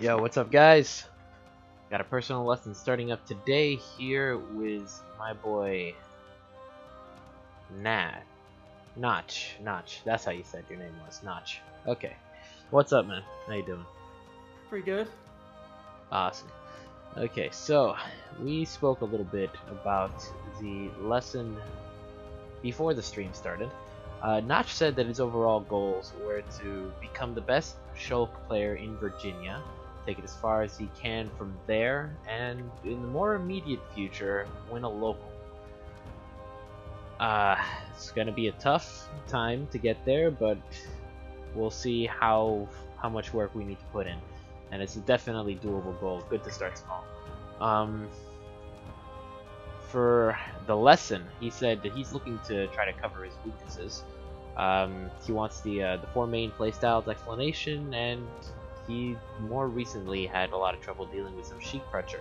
Yo, what's up, guys? Got a personal lesson starting up today here with my boy Nach. Nach. That's how you said your name was, Nach. Okay. What's up, man? How you doing? Pretty good. Awesome. Okay, so we spoke a little bit about the lesson before the stream started. Notch said that his overall goals were to become the best Shulk player in Virginia, take it as far as he can from there, and in the more immediate future, win a local. It's gonna be a tough time to get there, but we'll see how much work we need to put in, and it's a definitely doable goal. Good to start small. For the lesson, he said that he's looking to try to cover his weaknesses. He wants the 4 main playstyles explanation, and he more recently had a lot of trouble dealing with some chic pressure.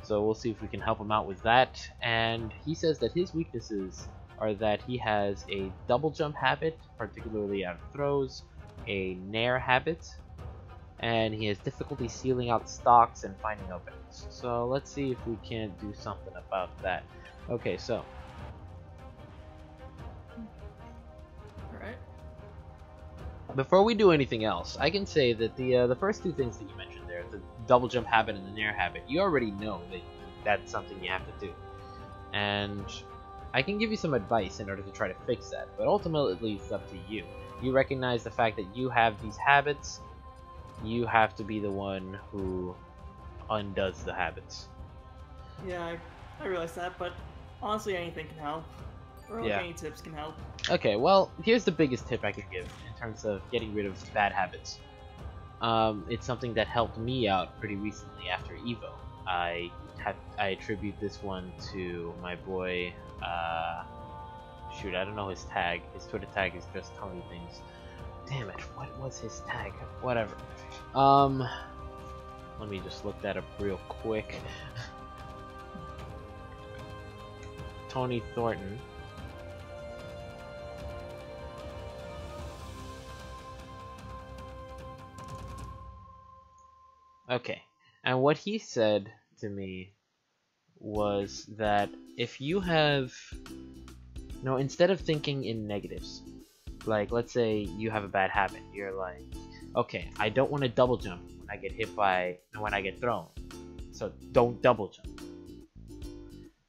So we'll see if we can help him out with that. And he says that his weaknesses are that he has a double jump habit, particularly out of throws, a nair habit, and he has difficulty sealing out stocks and finding openings. So let's see if we can't do something about that. Okay, so Alright. before we do anything else, I can say that the first two things that you mentioned there, the double jump habit and the nair habit, you already know that that's something you have to do. And I can give you some advice in order to try to fix that, but ultimately it's up to you. You recognize the fact that you have these habits. You have to be the one who undoes the habits. Yeah, I realize that, but honestly anything can help. Or Yeah. any tips can help. Okay, well, here's the biggest tip I can give in terms of getting rid of bad habits. It's something that helped me out pretty recently after Evo. I attribute this one to my boy, shoot, I don't know his tag. His Twitter tag is just Tony Things. Damn it, what was his tag? Whatever. Let me just look that up real quick. Tony Thornton. Okay, and what he said to me was that if you have, no, instead of thinking in negatives, like let's say you have a bad habit, you're like, okay, I don't want to double jump when I get hit by, when I get thrown, so don't double jump.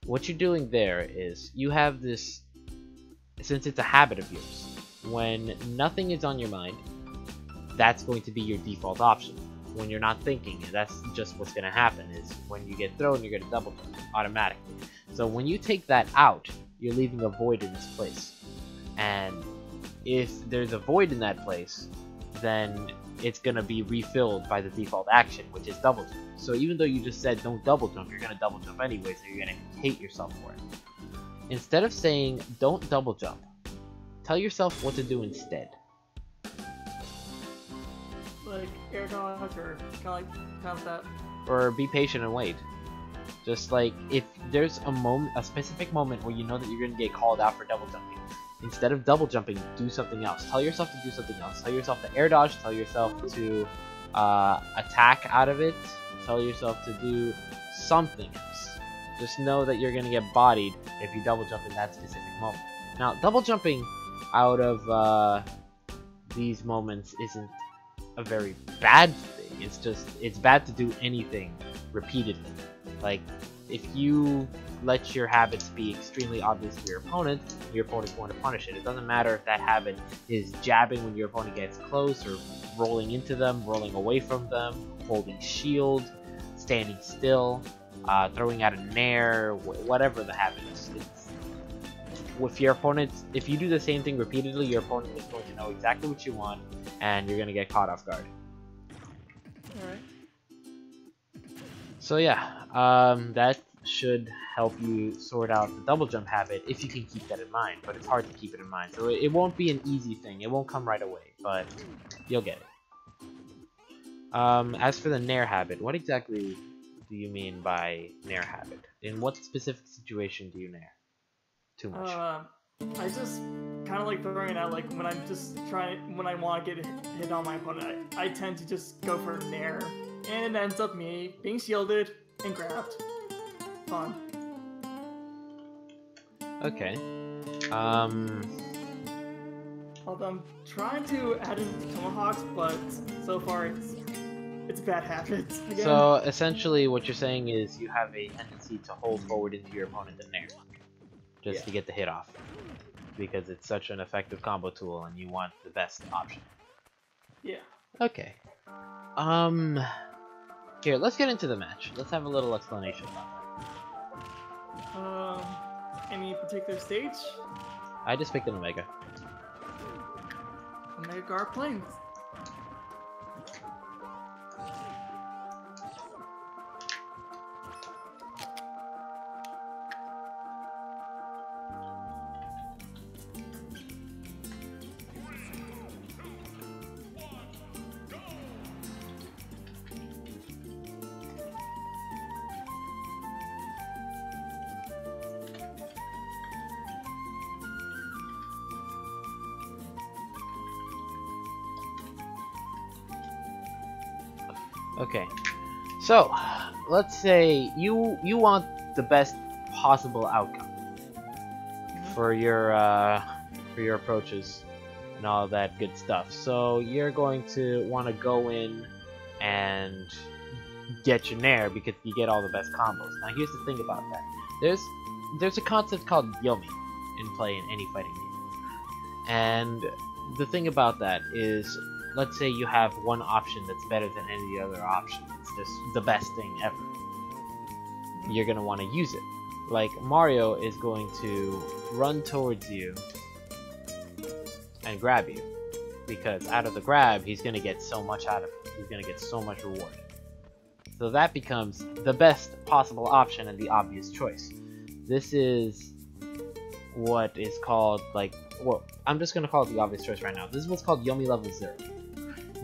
What you're doing there is you have this, since it's a habit of yours, when nothing is on your mind, that's going to be your default option. When you're not thinking, that's just what's going to happen, is when you get thrown, you're going to double jump automatically. So when you take that out, you're leaving a void in its place. And if there's a void in that place, then it's going to be refilled by the default action, which is double jump. So even though you just said don't double jump, you're going to double jump anyway, so you're going to hate yourself for it. Instead of saying don't double jump, tell yourself what to do instead. Like air dodge or kind of that. Or be patient and wait. Just like if there's a specific moment where you know that you're going to get called out for double jumping, instead of double jumping, do something else. Tell yourself to do something else. Tell yourself to air dodge. Tell yourself to attack out of it. Tell yourself to do something else. Just know that you're going to get bodied if you double jump in that specific moment. Now, double jumping out of these moments isn't a very bad thing. It's just, it's bad to do anything repeatedly. Like, if you let your habits be extremely obvious to your opponent's going to punish it. It doesn't matter if that habit is jabbing when your opponent gets close, or rolling into them, rolling away from them, holding shield, standing still, throwing out a nair, whatever the habit is. With your opponent, if you do the same thing repeatedly, your opponent is going to know exactly what you want, and you're going to get caught off guard. Alright. So yeah, that should help you sort out the double jump habit if you can keep that in mind, but it's hard to keep it in mind. So it won't be an easy thing, it won't come right away, but you'll get it. As for the nair habit, what exactly do you mean by nair habit? In what specific situation do you nair? Too much. I just kind of like throwing it out. Like when I'm just when I want to get hit on my opponent, I tend to just go for a nair, and it ends up me being shielded and grabbed. Fun. Okay. Although I'm trying to add in tomahawks, but so far it's bad habits. Again. So essentially, what you're saying is you have a tendency to hold forward into your opponent the nair, just to get the hit off, because it's such an effective combo tool, and you want the best option. Yeah. Okay. Here, let's get into the match. Let's have a little explanation about that. Any particular stage? I just picked an Omega. Omega Guard Plains. Okay, so let's say you want the best possible outcome for your approaches and all that good stuff. So you're going to want to go in and get your nair because you get all the best combos. Now here's the thing about that. There's a concept called Yomi in play in any fighting game, and the thing about that is, let's say you have one option that's better than any other option. It's just the best thing ever. You're going to want to use it. Like, Mario is going to run towards you and grab you. Because out of the grab, he's going to get so much out of it. He's going to get so much reward. So that becomes the best possible option and the obvious choice. This is what is called, like, well, I'm just going to call it the obvious choice right now. This is what's called Yomi level 0.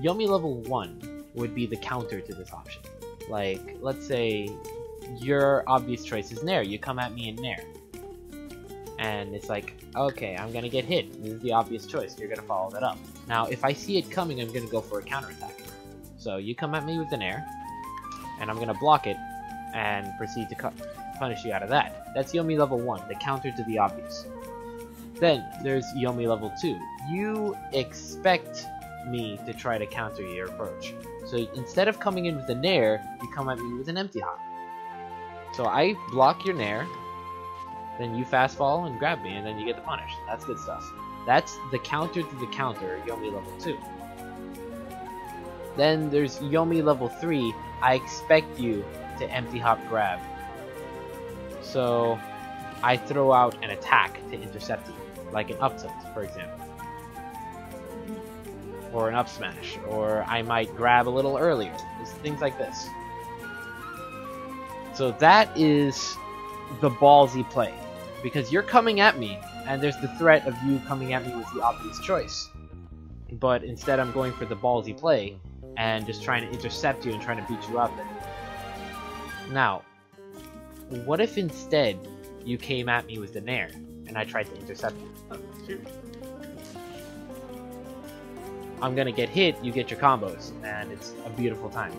Yomi level 1 would be the counter to this option. Like, let's say your obvious choice is nair. You come at me in nair. And it's like, okay, I'm gonna get hit. This is the obvious choice. You're gonna follow that up. Now, if I see it coming, I'm gonna go for a counterattack. So you come at me with the nair, and I'm gonna block it, and proceed to punish you out of that. That's Yomi level 1, the counter to the obvious. Then, there's Yomi level 2. You expect me to try to counter your approach. So instead of coming in with a nair, you come at me with an empty hop. So I block your nair, then you fast fall and grab me, and then you get the punish. That's good stuff. That's the counter to the counter, Yomi level 2. Then there's Yomi level 3. I expect you to empty hop grab. So I throw out an attack to intercept you, like an up tilt, for example. Or an up smash, or I might grab a little earlier. Just things like this. So that is the ballsy play, because you're coming at me, and there's the threat of you coming at me with the obvious choice. But instead I'm going for the ballsy play, and just trying to intercept you and trying to beat you up. Now, what if instead you came at me with the nair, and I tried to intercept you? Oh, shoot. I'm gonna get hit, you get your combos, and it's a beautiful time.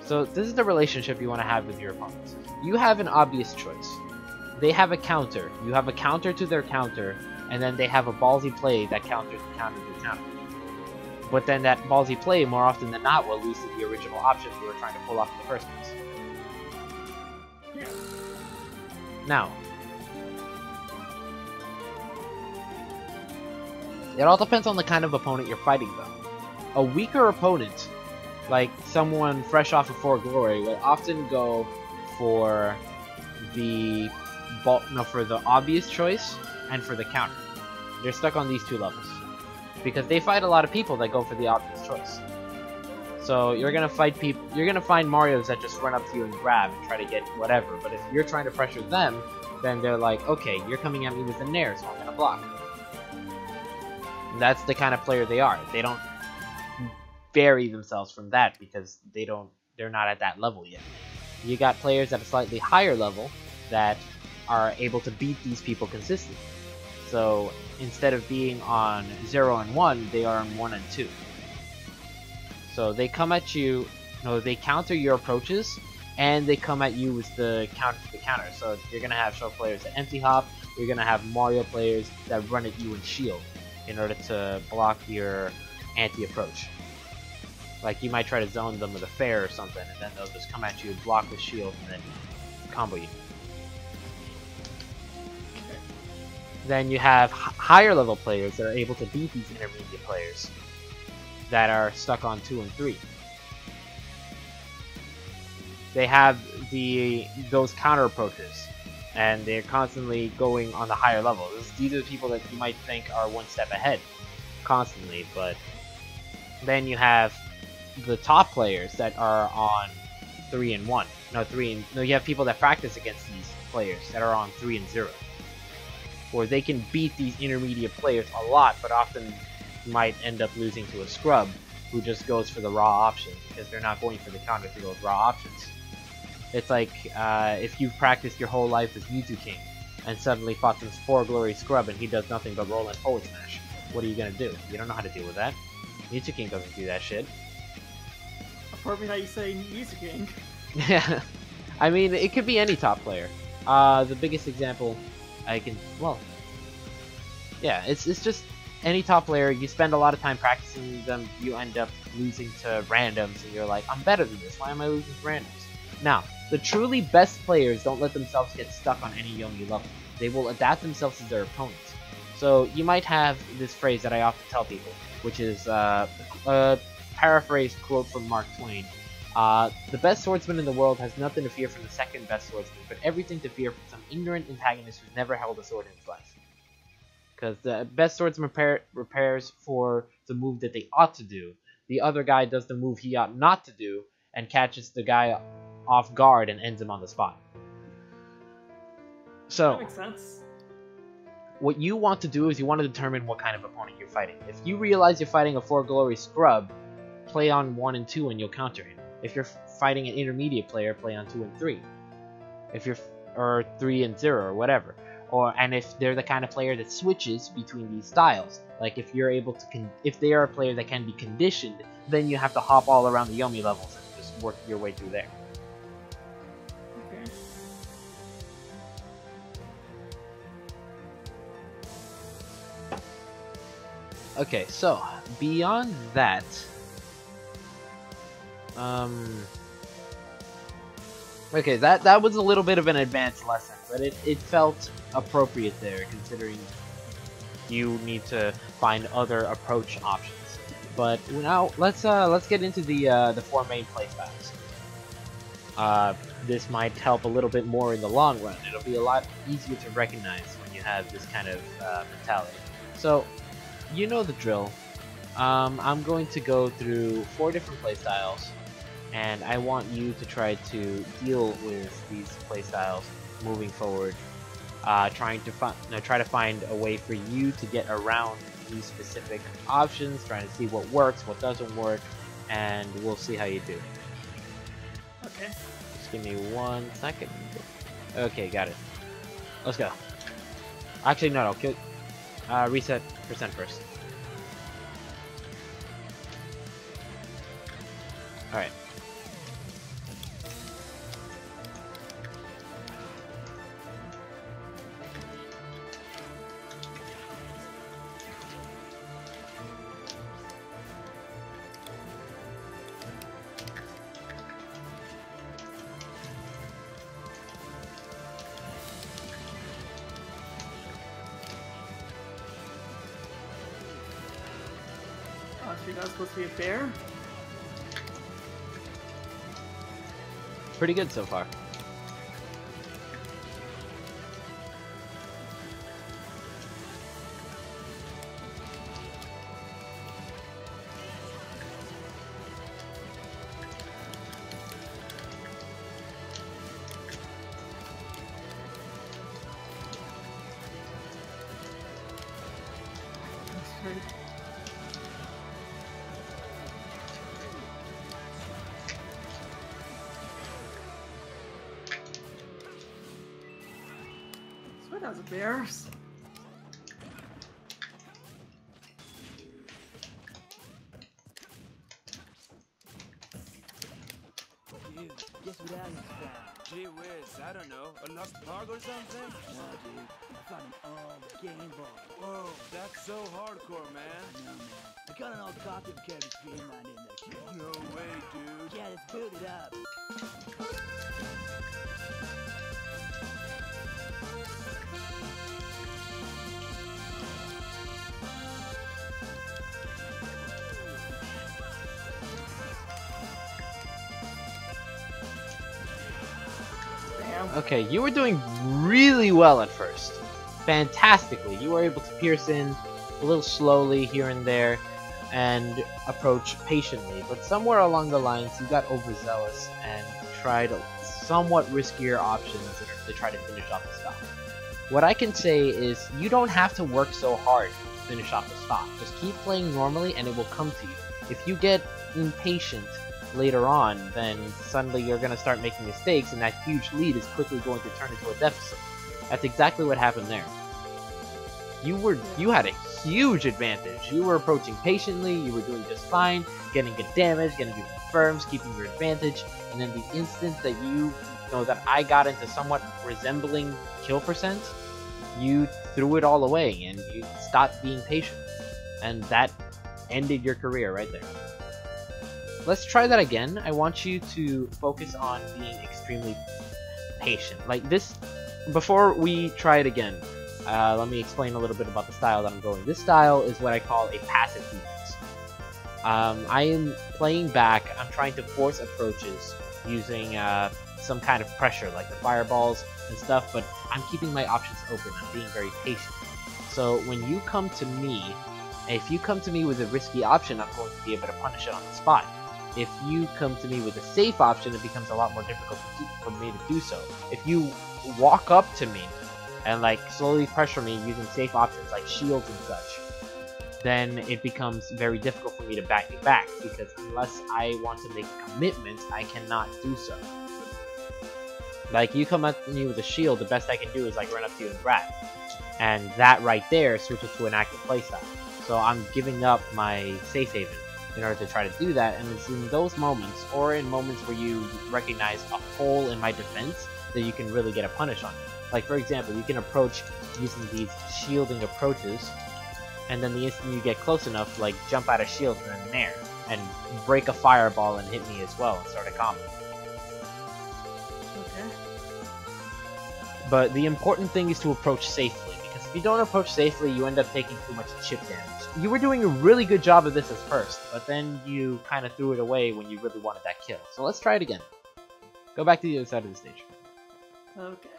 So this is the relationship you want to have with your opponents. You have an obvious choice. They have a counter. You have a counter to their counter, and then they have a ballsy play that counters the counter to the counter. But then that ballsy play, more often than not, will lose to the original option you were trying to pull off in the first place. Yeah. Now, it all depends on the kind of opponent you're fighting, though. A weaker opponent, like someone fresh off of For Glory, will often go for the obvious choice and for the counter. They're stuck on these two levels because they fight a lot of people that go for the obvious choice. So you're gonna find Marios that just run up to you and grab and try to get whatever. But if you're trying to pressure them, then they're like, okay, you're coming at me with a nair, so I'm gonna block. And that's the kind of player they are. They don't vary themselves from that because they're not at that level yet. You got players at a slightly higher level that are able to beat these people consistently. So instead of being on 0 and 1, they are on 1 and 2. So they come at you, they counter your approaches, and they come at you with the counter to the counter. So you're gonna have Shulk players that empty hop, you're gonna have Mario players that run at you and shield in order to block your anti-approach. Like, you might try to zone them with a fair or something, and then they'll just come at you, block with shield, and then combo you. Then you have higher level players that are able to beat these intermediate players that are stuck on 2 and 3. They have those counter approaches, and they're constantly going on the higher level. These are the people that you might think are one step ahead constantly, but then you have the top players that are on 3 and 1. You have people that practice against these players that are on 3 and 0. Or they can beat these intermediate players a lot, but often might end up losing to a scrub who just goes for the raw option because they're not going for the counter to those raw options. It's like if you've practiced your whole life as Mewtwo King and suddenly fought some 4 glory scrub and he does nothing but roll and forward smash. What are you gonna do? You don't know how to deal with that. Mewtwo King doesn't do that shit. Apart from how you say Mewtwo King. Yeah, I mean, it could be any top player. The biggest example it's just any top player. You spend a lot of time practicing them, you end up losing to randoms, and you're like, I'm better than this, why am I losing to randoms? Now, the truly best players don't let themselves get stuck on any Yomi level. They will adapt themselves to their opponents. So you might have this phrase that I often tell people, which is a paraphrased quote from Mark Twain. The best swordsman in the world has nothing to fear from the second best swordsman, but everything to fear from some ignorant antagonist who's never held a sword in his life. Because the best swordsman prepares for the move that they ought to do. The other guy does the move he ought not to do, and catches the guy off guard and ends him on the spot. So, that makes sense. What you want to do is you want to determine what kind of opponent you're fighting. If you realize you're fighting a 4 glory scrub, play on 1 and 2 and you'll counter him. If you're fighting an intermediate player, play on 2 and 3. Or 3 and 0 or whatever. And if they're the kind of player that switches between these styles, like if you're able to, if they are a player that can be conditioned, then you have to hop all around the Yomi levels and just work your way through there. Okay, so beyond that, okay, that was a little bit of an advanced lesson, but it felt appropriate there, considering you need to find other approach options. But now let's get into the 4 main playstyles. This might help a little bit more in the long run. It'll be a lot easier to recognize when you have this kind of mentality. So, you know the drill. I'm going to go through 4 different playstyles, and I want you to try to deal with these playstyles moving forward. Try to find a way for you to get around these specific options, trying to see what works, what doesn't work, and we'll see how you do. Okay. Just give me 1 second. Okay, got it. Let's go. Actually, no, reset percent first. Alright. Actually, that's supposed to be a bear. Pretty good so far. That's right. Swear that was a bear. I don't know, a lost bug or something? No, dude. I found an old Game Boy. Whoa, that's so hardcore, man. I know, man. I got an old copy of Kirby's Dream Land in there, too. No way, dude. Yeah, let's boot it up. Okay, you were doing really well at first. Fantastically. You were able to pierce in a little slowly here and there and approach patiently, but somewhere along the lines you got overzealous and tried somewhat riskier options in order to try to finish off the stop. What I can say is you don't have to work so hard to finish off the stop. Just keep playing normally and it will come to you. If you get impatient later on, then suddenly you're going to start making mistakes and that huge lead is quickly going to turn into a deficit. That's exactly what happened there. You had a huge advantage. You were approaching patiently, you were doing just fine, getting good damage, getting good confirms, keeping your advantage, and then the instant that you know that I got into somewhat resembling kill percent, you threw it all away and you stopped being patient. And that ended your career right there. Let's try that again. I want you to focus on being extremely patient. Like this, before we try it again, let me explain a little bit about the style that I'm going. This style is what I call a passive defense. I am playing back, I'm trying to force approaches using some kind of pressure, like the fireballs and stuff, but I'm keeping my options open, I'm being very patient. So when you come to me, if you come to me with a risky option, I'm going to be able to punish it on the spot. If you come to me with a safe option, it becomes a lot more difficult for me to do so. If you walk up to me and like slowly pressure me using safe options like shields and such, then it becomes very difficult for me to back you back, because unless I want to make a commitment, I cannot do so. Like, you come at me with a shield, the best I can do is like run up to you and grab. And that right there switches to an active playstyle. So I'm giving up my safe haven in order to try to do that, and it's in those moments, or in moments where you recognize a hole in my defense, that you can really get a punish on me. Like, for example, you can approach using these shielding approaches, and then the instant you get close enough, like, jump out of shield and then nair, and break a fireball and hit me as well and start a combo. Okay. But the important thing is to approach safely, because if you don't approach safely, you end up taking too much chip damage. You were doing a really good job of this at first, but then you kind of threw it away when you really wanted that kill. So let's try it again. Go back to the other side of the stage. Okay.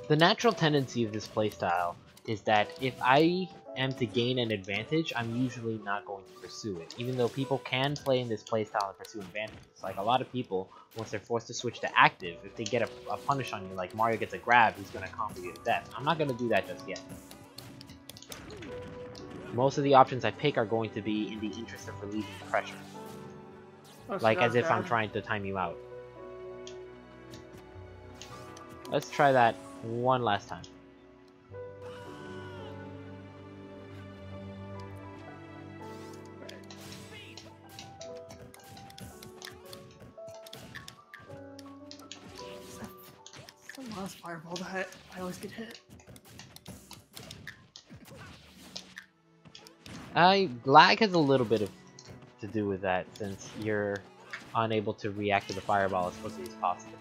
The natural tendency of this playstyle is that if I am to gain an advantage, I'm usually not going to pursue it, even though people can play in this playstyle and pursue advantages. Like, a lot of people, once they're forced to switch to active, if they get a punish on you, like Mario gets a grab, he's going to combo you to death. I'm not going to do that just yet. Most of the options I pick are going to be in the interest of relieving the pressure. Oh, so Like, as if bad. I'm trying to time you out. Let's try that one last time. It's the last fireball that I always get hit. Lag has a little bit to do with that, since you're unable to react to the fireball as quickly as possible.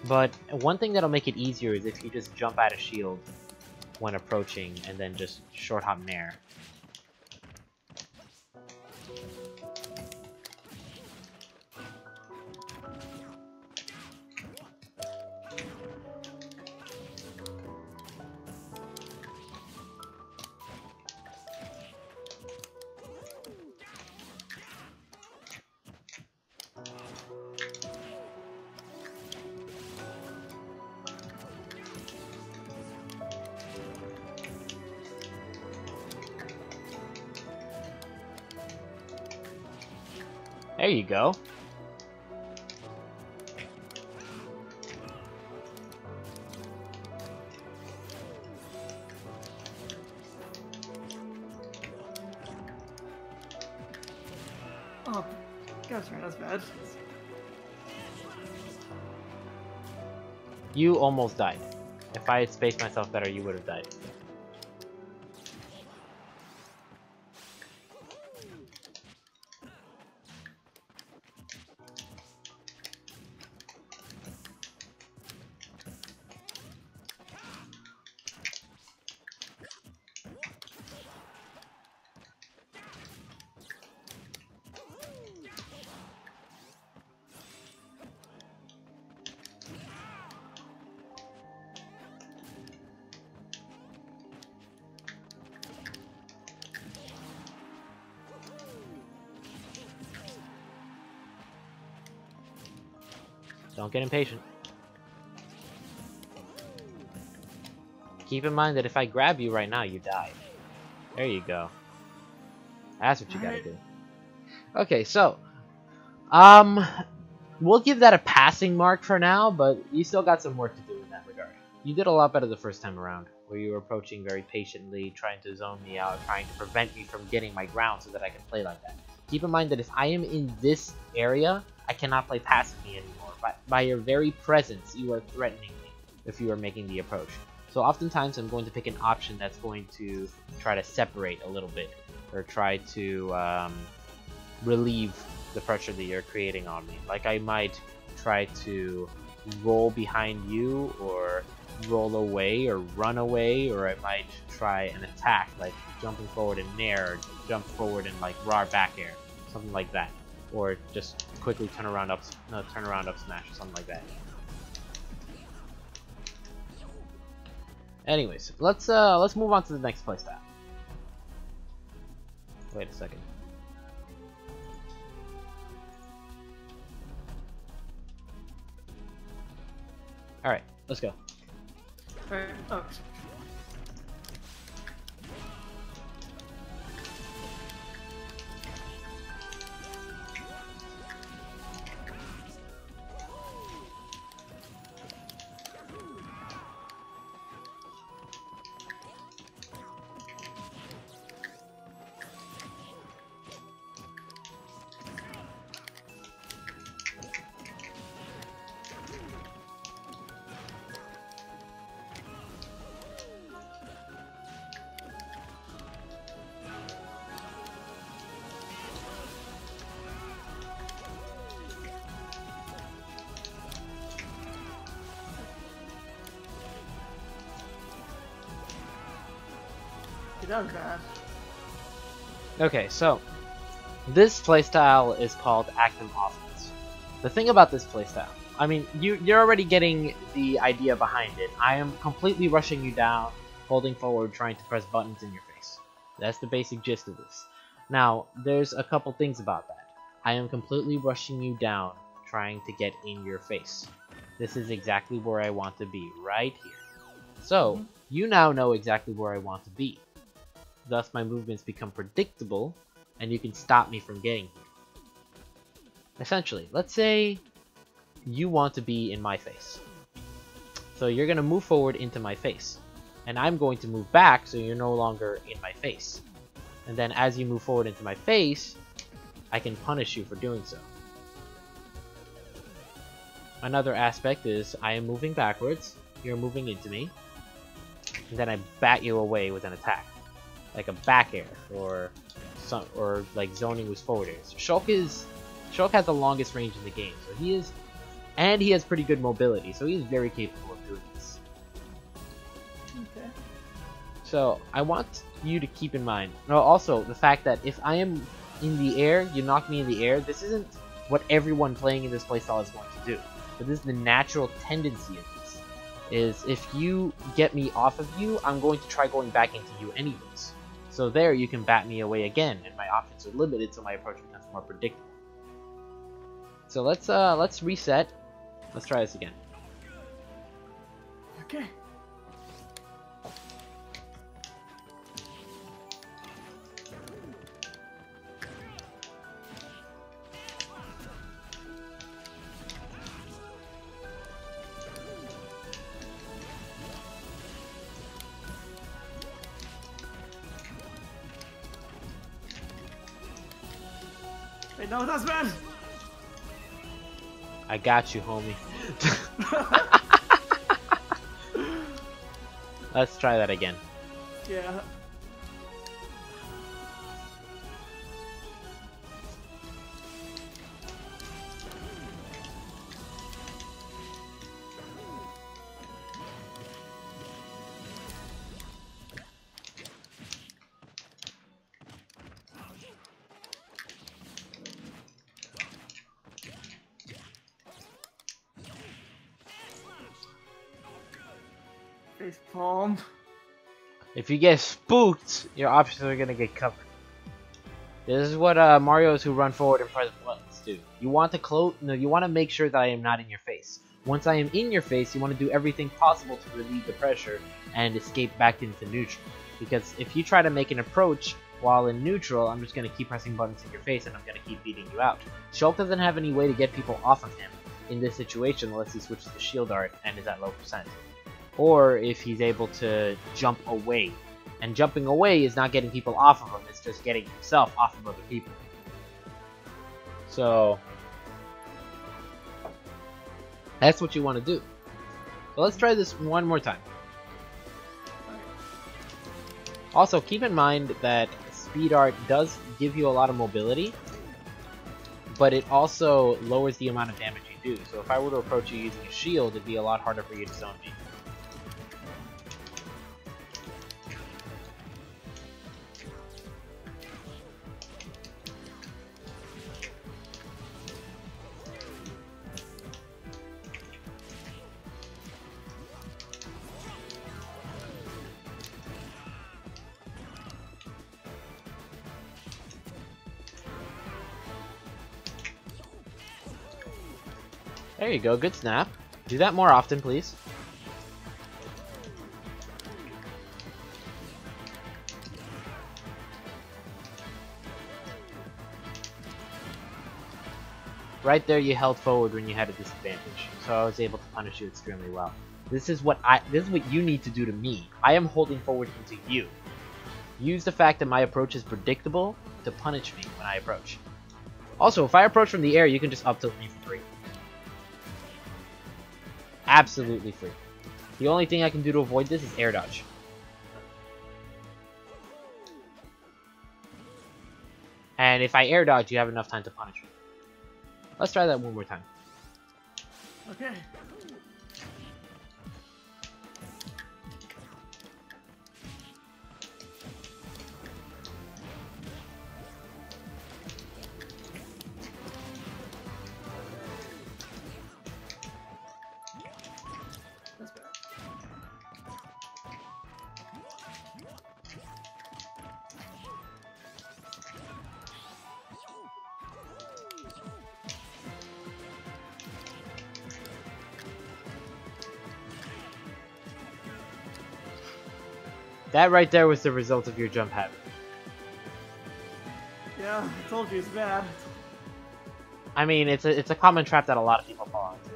But one thing that'll make it easier is if you just jump out of shield when approaching, and then just short hop nair. There you go. Oh, gosh, man, that's bad. You almost died. If I had spaced myself better, you would have died. Don't get impatient. Keep in mind that if I grab you right now, you die. There you go. That's what you gotta do. Okay, so we'll give that a passing mark for now, but you still got some work to do in that regard. You did a lot better the first time around, where you were approaching very patiently, trying to zone me out, trying to prevent me from getting my ground so that I can play like that. Keep in mind that if I am in this area, I cannot play passively anymore. By your very presence, you are threatening me if you are making the approach. So oftentimes I'm going to pick an option that's going to try to separate a little bit, or try to relieve the pressure that you're creating on me. Like I might try to roll behind you, or roll away, or run away, or I might try an attack, like jumping forward in nair, or jump forward in like raw back air, something like that. Or just quickly turn around up smash or something like that. Anyways, let's move on to the next playstyle. Wait a second. All right, let's go. Alright, oh. That was bad. Okay, so this playstyle is called Active Offense. The thing about this playstyle, I mean, you're already getting the idea behind it. I am completely rushing you down, holding forward, trying to press buttons in your face. That's the basic gist of this. Now, there's a couple things about that. I am completely rushing you down, trying to get in your face. This is exactly where I want to be, right here. So, you now know exactly where I want to be. Thus, my movements become predictable, and you can stop me from getting here. Essentially, let's say you want to be in my face. So you're going to move forward into my face. And I'm going to move back so you're no longer in my face. And then as you move forward into my face, I can punish you for doing so. Another aspect is I am moving backwards, you're moving into me, and then I bat you away with an attack. Like a back air, or like zoning with forward airs. Shulk has the longest range in the game, so he has pretty good mobility, so he is very capable of doing this. Okay. So I want you to keep in mind, also the fact that if I am in the air, you knock me in the air. This isn't what everyone playing in this playstyle is going to do, but this is the natural tendency of this. Is if you get me off of you, I'm going to try going back into you anyways. So there you can bat me away again, and my options are limited, so my approach becomes more predictable. So let's reset. Let's try this again. Okay. Alright, no, that's bad. I got you, homie. Let's try that again. Yeah. Face palm. If you get spooked, your options are gonna get covered. This is what Mario's who run forward and press buttons do. You want to you want to make sure that I am not in your face. Once I am in your face, you want to do everything possible to relieve the pressure and escape back into neutral. Because if you try to make an approach while in neutral, I'm just gonna keep pressing buttons in your face and I'm gonna keep beating you out. Shulk doesn't have any way to get people off of him in this situation unless he switches to shield art and is at low percent. Or if he's able to jump away. And jumping away is not getting people off of him, it's just getting himself off of other people. So that's what you want to do. So let's try this one more time. Also, keep in mind that speed art does give you a lot of mobility, but it also lowers the amount of damage you do. So if I were to approach you using a shield, it'd be a lot harder for you to zone me. There you go, good snap. Do that more often, please. Right there you held forward when you had a disadvantage, so I was able to punish you extremely well. This is what you need to do to me. I am holding forward into you. Use the fact that my approach is predictable to punish me when I approach. Also, if I approach from the air, you can just up tilt me for free. Absolutely free. The only thing I can do to avoid this is air dodge. And if I air dodge, you have enough time to punish me. Let's try that one more time. Okay. That's bad. That right there was the result of your jump habit. Yeah, I told you it's bad. I mean, it's a common trap that a lot of people fall into.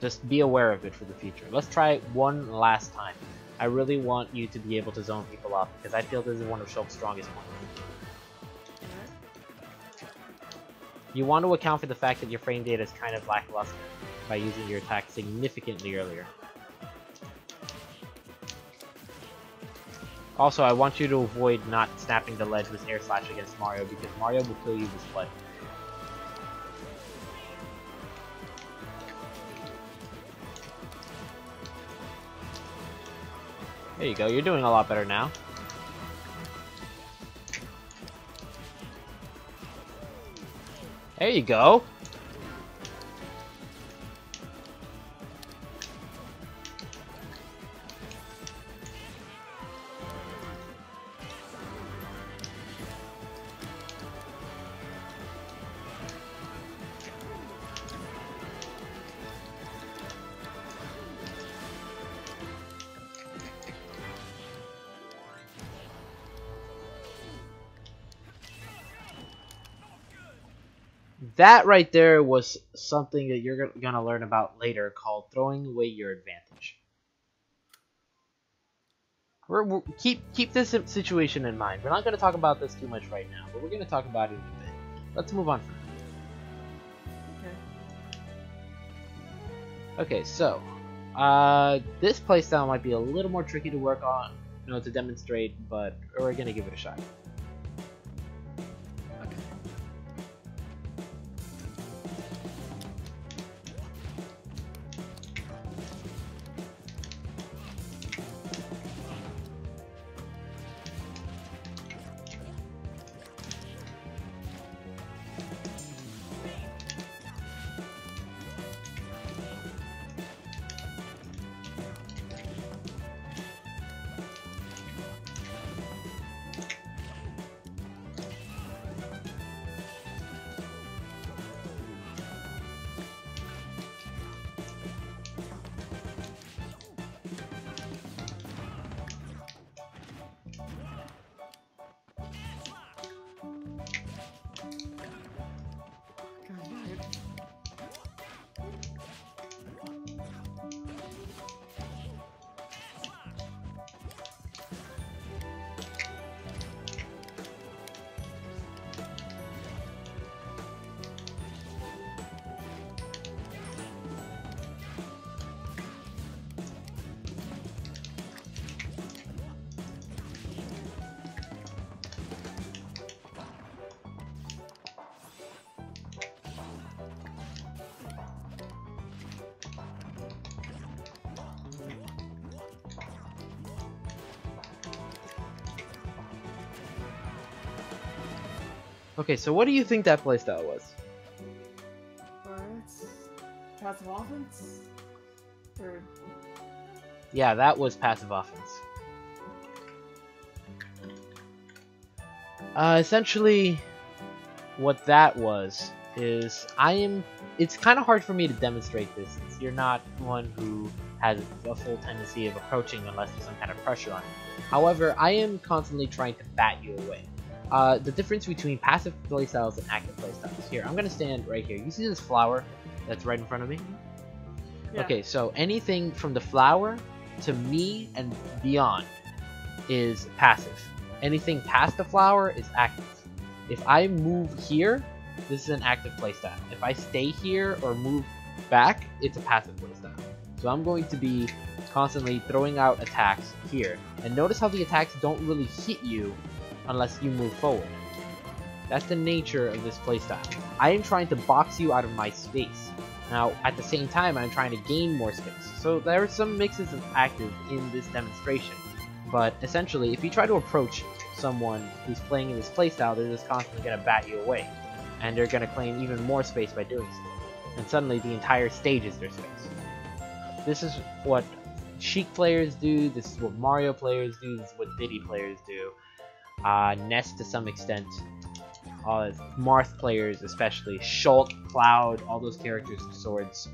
Just be aware of it for the future. Let's try it one last time. I really want you to be able to zone people off because I feel this is one of Shulk's strongest points. You want to account for the fact that your frame data is kind of lackluster by using your attack significantly earlier. Also, I want you to avoid not snapping the ledge with air slash against Mario because Mario will kill you with flood. There you go, you're doing a lot better now. There you go. That right there was something that you're gonna learn about later called throwing away your advantage. Keep this situation in mind. We're not gonna talk about this too much right now, but we're gonna talk about it in a bit. Let's move on from that. Okay, so this playstyle might be a little more tricky to work on, to demonstrate, but we're gonna give it a shot. Okay, so what do you think that playstyle was? It's passive offense? Or... Yeah, that was passive offense. Essentially, what that was is it's kind of hard for me to demonstrate this since you're not one who has a full tendency of approaching unless there's some kind of pressure on it. However, I am constantly trying to bat you away. The difference between passive playstyles and active playstyles. Here, I'm gonna stand right here. You see this flower that's right in front of me? Yeah. Okay, so anything from the flower to me and beyond is passive. Anything past the flower is active. If I move here, this is an active playstyle. If I stay here or move back, it's a passive playstyle. So I'm going to be constantly throwing out attacks here. And notice how the attacks don't really hit you unless you move forward. That's the nature of this playstyle. I am trying to box you out of my space. Now, at the same time, I'm trying to gain more space. So there are some mixes of active in this demonstration. But essentially, if you try to approach someone who's playing in this playstyle, they're just constantly going to bat you away. And they're going to claim even more space by doing so. And suddenly, the entire stage is their space. This is what Sheik players do, this is what Mario players do, this is what Diddy players do. Ness to some extent, Marth players especially, Shulk, Cloud, all those characters with swords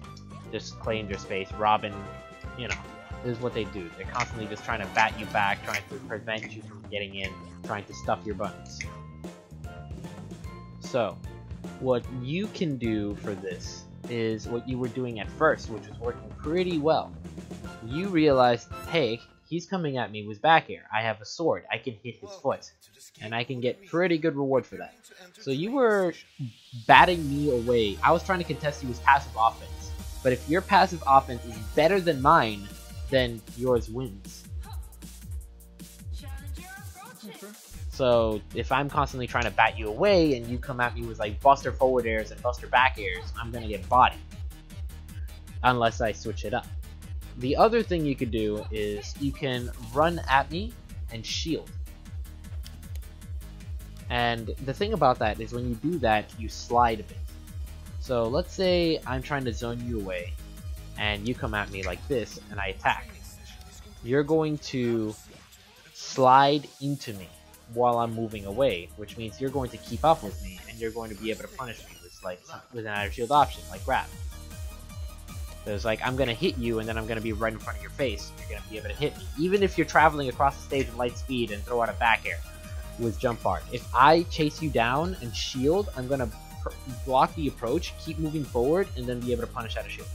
just claim their space. Robin, this is what they do. They're constantly just trying to bat you back, trying to prevent you from getting in, trying to stuff your buttons. So, what you can do for this is what you were doing at first, which was working pretty well. You realized, hey, he's coming at me with back air. I have a sword. I can hit his foot. And I can get pretty good reward for that. So you were batting me away. I was trying to contest you with passive offense. But if your passive offense is better than mine, then yours wins. So if I'm constantly trying to bat you away and you come at me with like buster forward airs and buster back airs, I'm going to get bodied. Unless I switch it up. The other thing you could do is you can run at me and shield. And the thing about that is when you do that, you slide a bit. So let's say I'm trying to zone you away and you come at me like this and I attack. You're going to slide into me while I'm moving away, which means you're going to keep up with me and you're going to be able to punish me with an outer shield option like grab. So it's like I'm gonna hit you and then I'm gonna be right in front of your face. You're gonna be able to hit me, even if you're traveling across the stage at light speed and throw out a back air with jump part. If I chase you down and shield, I'm gonna block the approach, keep moving forward, and then be able to punish out a shield.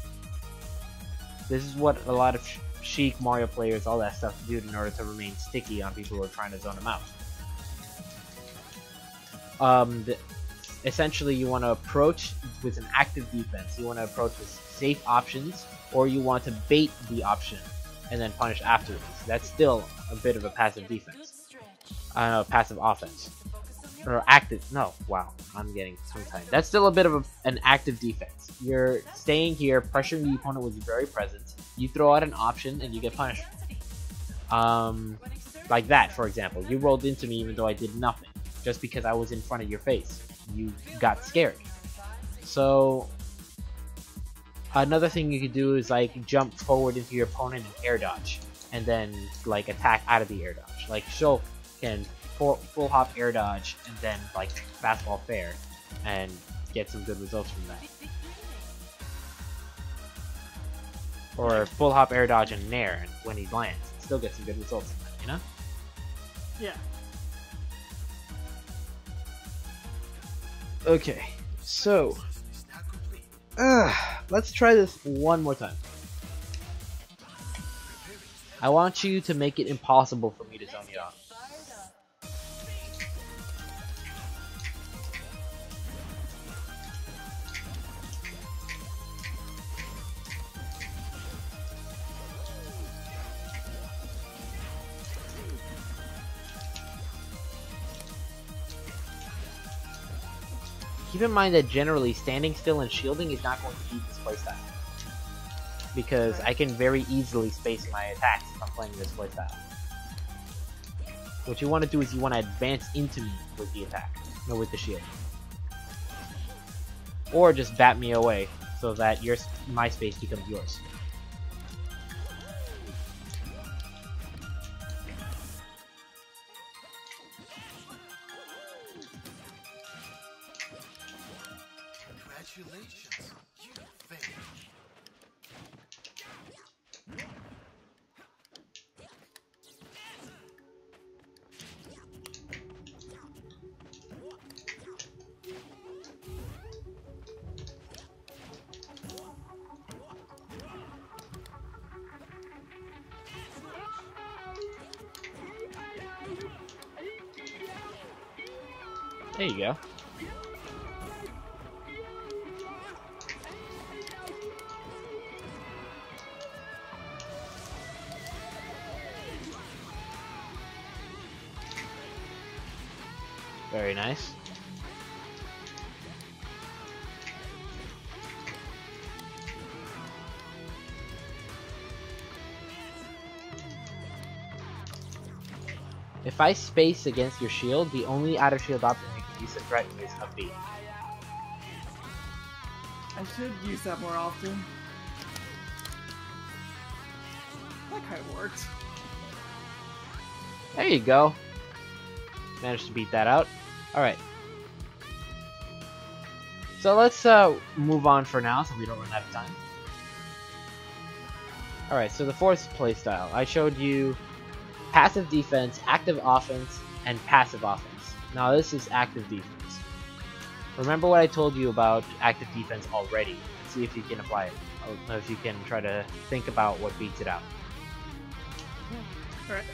This is what a lot of Sheik, Mario players, all that stuff do in order to remain sticky on people who are trying to zone them out. essentially you want to approach with an active defense. You want to approach with safe options, or you want to bait the option and then punish afterwards. That's still a bit of a passive defense. Passive offense. Or active. No, wow, I'm getting tongue-tied. That's still a bit of an active defense. You're staying here, pressuring the opponent with your very presence. You throw out an option and you get punished. Like that, for example. You rolled into me even though I did nothing. Just because I was in front of your face. You got scared. So another thing you could do is like jump forward into your opponent and air dodge. And then like attack out of the air dodge. Like Shulk can full hop air dodge and then like fastball fair and get some good results from that. Or full hop air dodge and nair, and when he lands, still get some good results from that, you know? Yeah. Okay, so let's try this one more time. I want you to make it impossible for me to zone you out. Keep in mind that generally standing still and shielding is not going to beat this playstyle. Because I can very easily space my attacks if I'm playing this playstyle. What you want to do is you want to advance into me with the attack, no, with the shield. Or just bat me away so that my space becomes yours. Congratulations, you failed. There you go. Very nice. If I space against your shield, the only outer shield option you can use to threaten is a beat. I should use that more often. That kind of worked. There you go. Managed to beat that out. Alright. So let's move on for now so we don't run out of time. Alright, so the fourth playstyle. I showed you passive defense, active offense, and passive offense. Now this is active defense. Remember what I told you about active defense already. See if you can apply it. Or if you can try to think about what beats it out. Alright.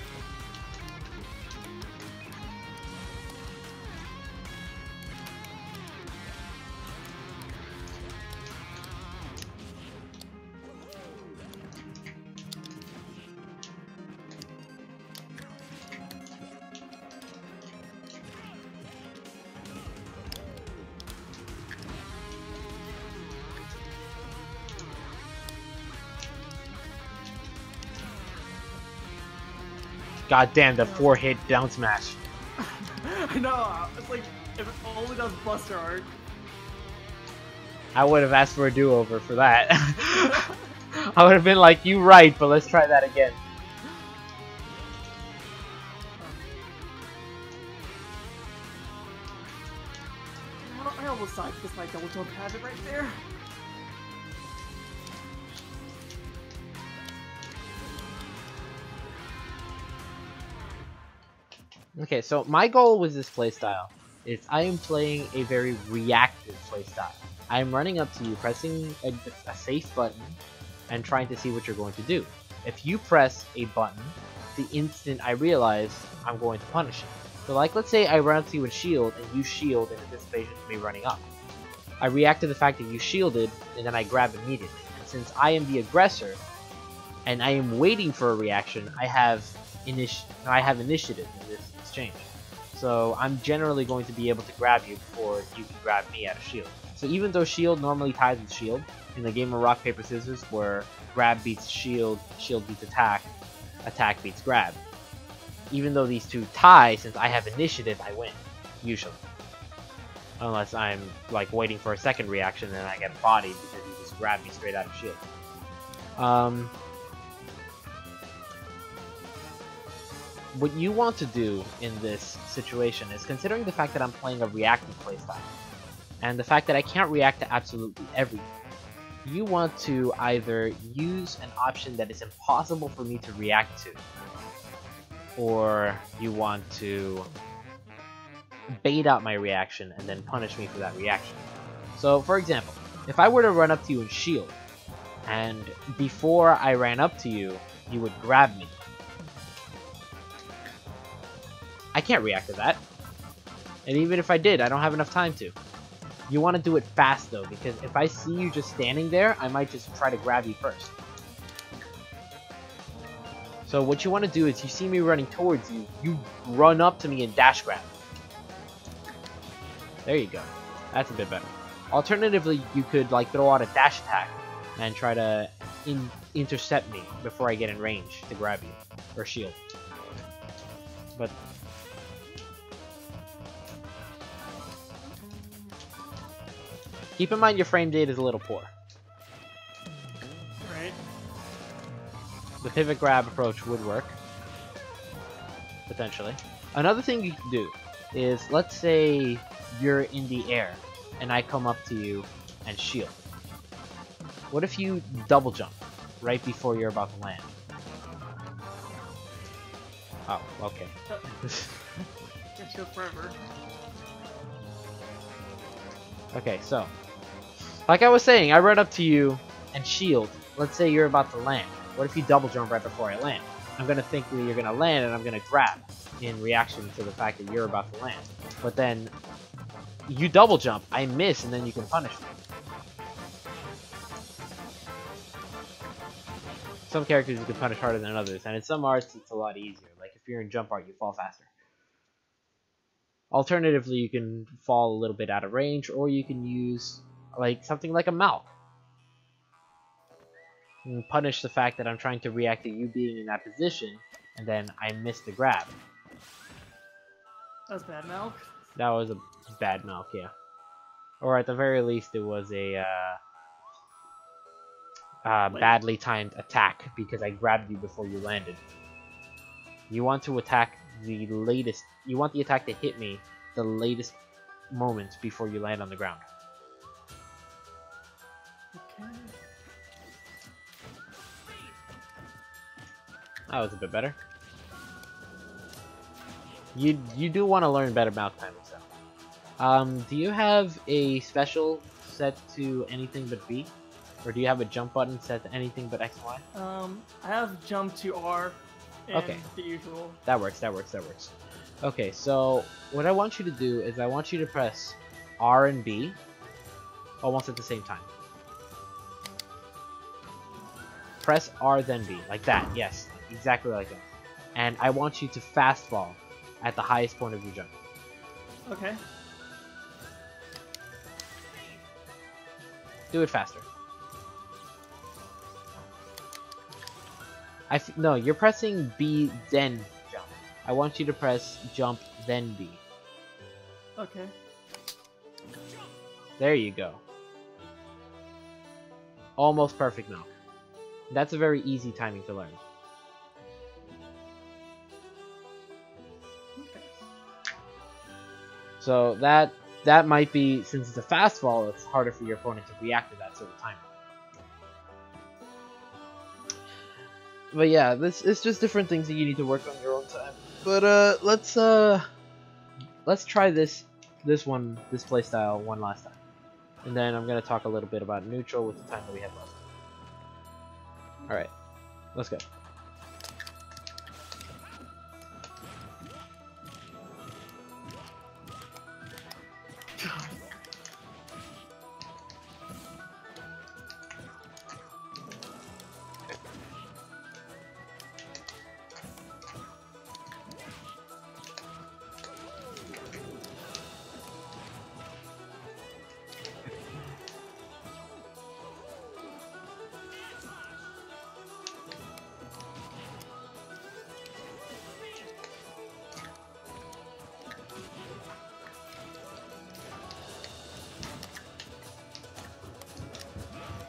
God damn, the 4-hit down smash. I know, it's like, if it only does Buster Art. I would have asked for a do-over for that. I would have been like, you right, but let's try that again. I almost died because my double jump had it right there. Okay, so my goal with this playstyle is I am playing a very reactive playstyle. I am running up to you, pressing a safe button, and trying to see what you're going to do. If you press a button, the instant I realize I'm going to punish it. So like, let's say I run up to you and shield, and you shield in anticipation of me running up. I react to the fact that you shielded, and then I grab immediately. And since I am the aggressor, and I am waiting for a reaction, I have initiative in this exchange. So I'm generally going to be able to grab you before you can grab me out of shield. So even though shield normally ties with shield, in the game of rock, paper, scissors, where grab beats shield, shield beats attack, attack beats grab. Even though these two tie, since I have initiative, I win. Usually. Unless I'm like waiting for a second reaction and I get bodied because you just grab me straight out of shield. What you want to do in this situation is, considering the fact that I'm playing a reactive playstyle, and the fact that I can't react to absolutely everything, you want to either use an option that is impossible for me to react to, or you want to bait out my reaction and then punish me for that reaction. So, for example, if I were to run up to you and shield, and before I ran up to you, you would grab me, I can't react to that. And even if I did, I don't have enough time to. You want to do it fast though, because if I see you just standing there, I might just try to grab you first. So what you want to do is, you see me running towards you, you run up to me and dash grab. There you go. That's a bit better. Alternatively, you could like throw out a dash attack and try to intercept me before I get in range to grab you, or shield. But keep in mind your frame data is a little poor. Right. The pivot grab approach would work. Potentially. Another thing you can do is, let's say you're in the air and I come up to you and shield. What if you double jump right before you're about to land? Oh, okay. Can't shield forever. Okay, so like I was saying, I run up to you and shield. Let's say you're about to land. What if you double jump right before I land? I'm gonna think that you're gonna land and I'm gonna grab in reaction to the fact that you're about to land. But then you double jump, I miss, and then you can punish me. Some characters you can punish harder than others, and in some arts it's a lot easier. Like if you're in jump art, you fall faster. Alternatively, you can fall a little bit out of range, or you can use like something like a Malk. And punish the fact that I'm trying to react to you being in that position, and then I miss the grab. That's bad, Malk. That was a bad Malk, yeah. Or at the very least, it was a badly timed attack because I grabbed you before you landed. You want to attack the latest. You want the attack to hit me the latest moment before you land on the ground. Okay. That was a bit better. You do want to learn better mouth timing, so. Do you have a special set to anything but B? Or do you have a jump button set to anything but X and Y? I have jump to R and Okay. the usual. That works, that works, that works. Okay, so what I want you to do is I want you to press R and B almost at the same time. Press R then B, like that, yes, exactly like that. And I want you to fast fall at the highest point of your jump. Okay. Do it faster. No, you're pressing B then jump. I want you to press jump then B. Okay. There you go. Almost perfect now. That's a very easy timing to learn. Okay. So that might be, since it's a fast fall, it's harder for your opponent to react to that sort of timing. But yeah, it's just different things that you need to work on your own time. But let's try this playstyle one last time, and then I'm gonna talk a little bit about neutral with the time that we have left. All right, let's go.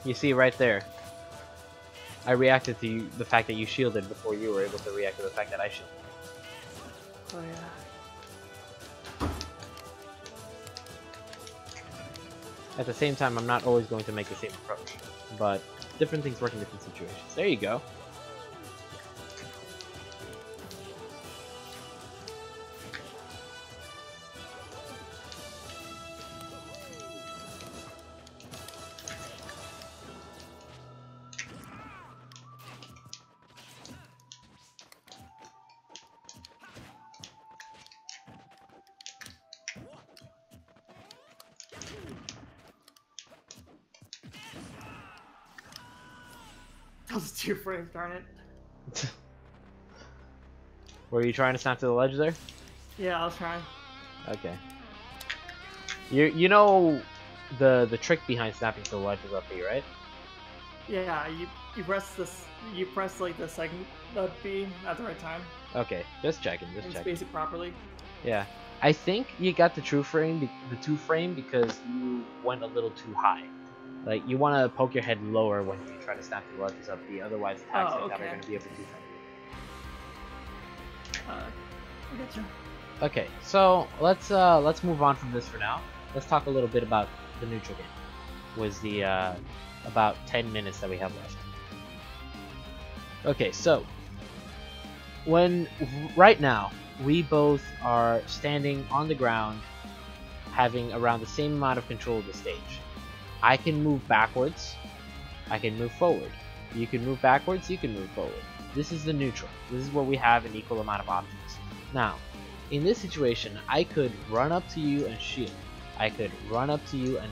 You see right there. I reacted to the fact that you shielded before you were able to react to the fact that I shielded. Oh yeah. At the same time, I'm not always going to make the same approach, but different things work in different situations. There you go. That was 2 frames, darn it. Were you trying to snap to the ledge there? Yeah, I was trying. Okay. You know the trick behind snapping to the ledge is up here, right? Yeah, you press this. You press like the second B at the right time. Okay, just checking, just And checking. space it properly. Yeah, I think you got the true frame, the 2 frame, because you went a little too high. Like you want to poke your head lower when you try to snap to the ledges up B. Otherwise, attacks like that are okay. going to be able to defend you. I getcha. Okay, so let's move on from this for now. Let's talk a little bit about the neutral game. Was the about 10 minutes that we have left. Okay, so right now we both are standing on the ground, having around the same amount of control of the stage. I can move backwards, I can move forward. You can move backwards, you can move forward. This is the neutral. This is where we have an equal amount of options. Now, in this situation, I could run up to you and shield. I could run up to you and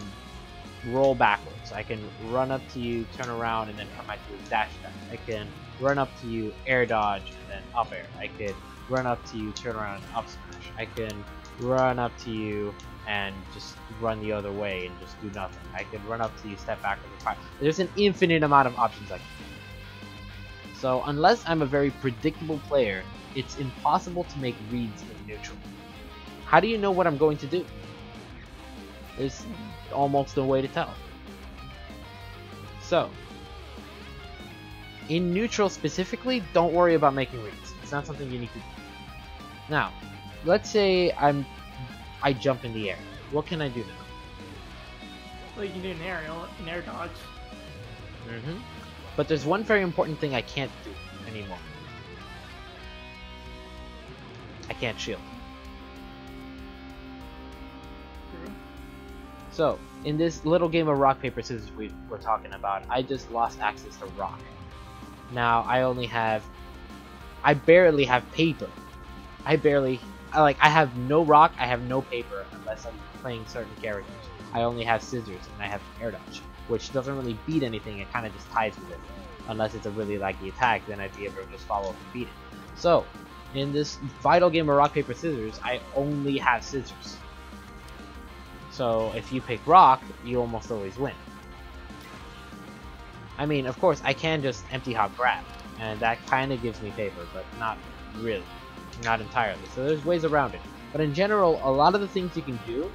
roll backwards. I can run up to you, turn around, and then come back to a dash attack. I can run up to you, air dodge, and then up air. I could run up to you, turn around, and up smash. I can run up to you and just run the other way and just do nothing. I could run up to you, step backwards, and fire. There's an infinite amount of options I can do. So unless I'm a very predictable player, it's impossible to make reads in neutral. How do you know what I'm going to do? There's almost no way to tell. So, in neutral specifically, don't worry about making reads. It's not something you need to do. Now, let's say I jump in the air. What can I do now? Well, you can do an air dodge. But there's one very important thing I can't do anymore. I can't shield. So, in this little game of rock, paper, scissors we're talking about, I just lost access to rock. Now, I barely have paper. I have no rock, I have no paper, unless I'm playing certain characters. I only have scissors, and I have air dodge, which doesn't really beat anything, it kind of just ties with it. Unless it's a really laggy attack, then I'd be able to just follow up and beat it. So, in this vital game of rock, paper, scissors, I only have scissors. So if you pick rock, you almost always win. I mean, of course, I can just empty hop grab, and that kind of gives me paper, but not really. Not entirely. So there's ways around it. But in general, a lot of the things you can do,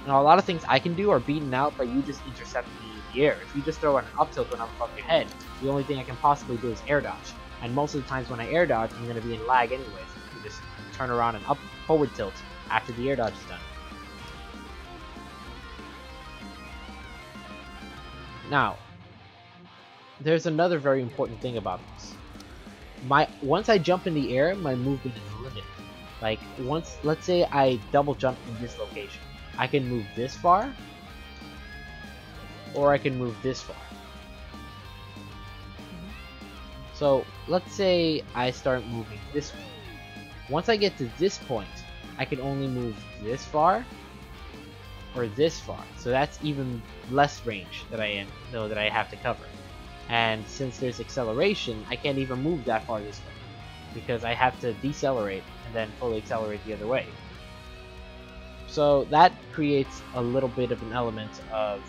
and a lot of things I can do are beaten out by you just intercepting me in the air. If you just throw an up tilt when I'm above your head, the only thing I can possibly do is air dodge. And most of the times when I air dodge, I'm going to be in lag anyways. You just turn around and forward tilt after the air dodge is done. Now, there's another very important thing about this. Once I jump in the air, my movement is limited. Like, let's say I double jump in this location. I can move this far, or I can move this far. So, let's say I start moving this way. Once I get to this point, I can only move this far, or this far. So that's even less range that I have to cover. And since there's acceleration, I can't even move that far this way, because I have to decelerate and then fully accelerate the other way. So that creates a little bit of an element of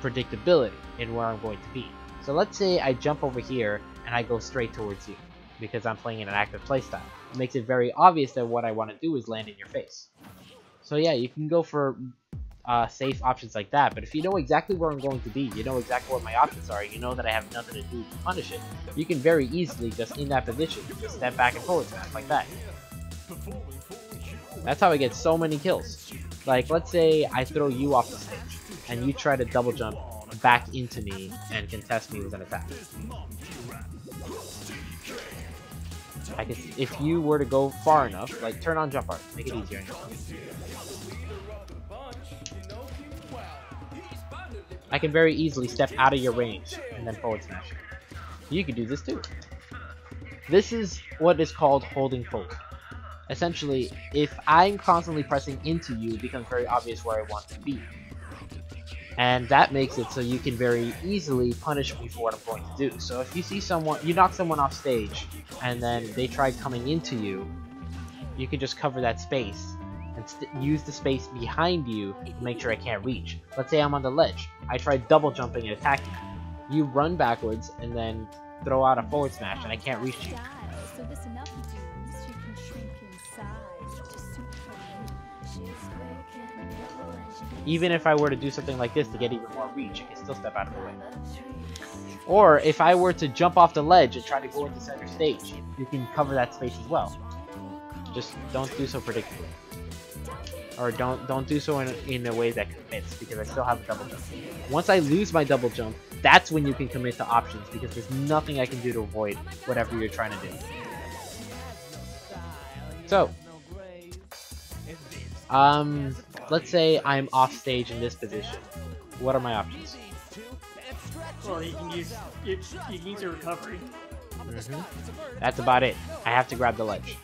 predictability in where I'm going to be. So let's say I jump over here and I go straight towards you, because I'm playing in an active playstyle. It makes it very obvious that what I want to do is land in your face. So yeah, you can go for safe options like that. But if you know exactly where I'm going to be, you know exactly what my options are, you know that I have nothing to do to punish it, you can very easily, just in that position, just step back and forward smash like that. That's how I get so many kills. Like, let's say I throw you off the stage, and you try to double jump back into me and contest me with an attack. If you were to go far enough, like turn on jump art, make it easier. I can very easily step out of your range and then forward smash it. You can do this too. This is what is called holding forward. Essentially, if I'm constantly pressing into you, it becomes very obvious where I want to be. And that makes it so you can very easily punish me for what I'm going to do. So if you see someone, you knock someone off stage, and then they try coming into you, you can just cover that space and use the space behind you to make sure I can't reach. Let's say I'm on the ledge. I try double jumping and attacking you. You run backwards and then throw out a forward smash, and I can't reach you. Even if I were to do something like this to get even more reach, I can still step out of the way. Or if I were to jump off the ledge and try to go into center stage, you can cover that space as well. Just don't do so predictably. Or don't do so in a way that commits, because I still have a double jump. Once I lose my double jump, that's when you can commit to options, because there's nothing I can do to avoid whatever you're trying to do. So, let's say I'm off stage in this position. What are my options? Well, you can use your recovery. That's about it. I have to grab the ledge.